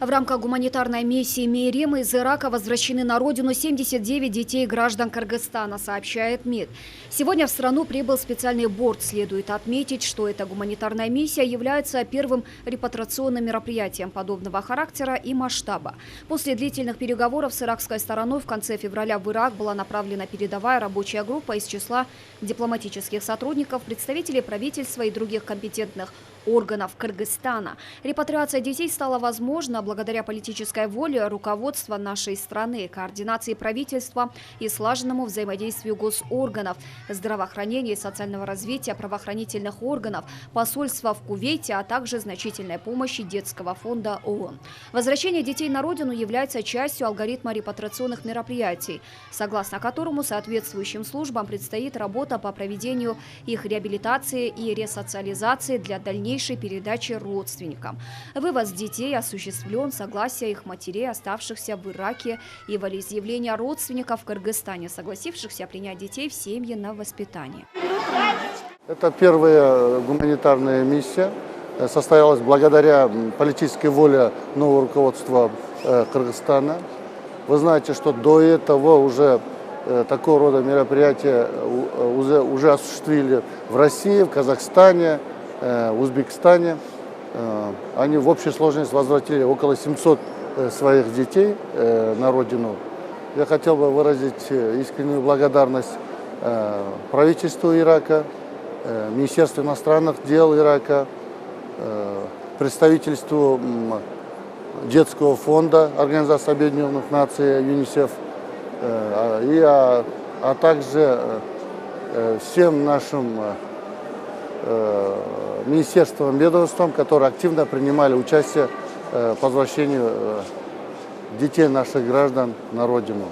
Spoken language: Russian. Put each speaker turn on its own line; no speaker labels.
В рамках гуманитарной миссии «Мейрим» из Ирака возвращены на родину 79 детей граждан Кыргызстана, сообщает МИД. Сегодня в страну прибыл специальный борт. Следует отметить, что эта гуманитарная миссия является первым репатриационным мероприятием подобного характера и масштаба. После длительных переговоров с иракской стороной в конце февраля в Ирак была направлена передовая рабочая группа из числа дипломатических сотрудников, представителей правительства и других компетентных органов Кыргызстана. Репатриация детей стала возможна благодаря политической воле руководства нашей страны, координации правительства и слаженному взаимодействию госорганов, здравоохранения и социального развития, правоохранительных органов, посольства в Кувейте, а также значительной помощи Детского фонда ООН. Возвращение детей на родину является частью алгоритма репатриационных мероприятий, согласно которому соответствующим службам предстоит работа по проведению их реабилитации и ресоциализации для дальнейшей передачи родственникам. Вывоз детей осуществлен согласия их матерей, оставшихся в Ираке, и волеизъявления родственников в Кыргызстане, согласившихся принять детей в семьи на воспитание.
Это первая гуманитарная миссия. Состоялась благодаря политической воле нового руководства Кыргызстана. Вы знаете, что до этого уже такого рода мероприятия уже осуществили в России, в Казахстане, в Узбекистане. Они в общей сложности возвратили около 700 своих детей на родину. Я хотел бы выразить искреннюю благодарность правительству Ирака, Министерству иностранных дел Ирака, представительству Детского фонда Организации Объединенных Наций ЮНИСЕФ, а также всем нашим министерствам, ведомствам, которые активно принимали участие в возвращении детей наших граждан на родину.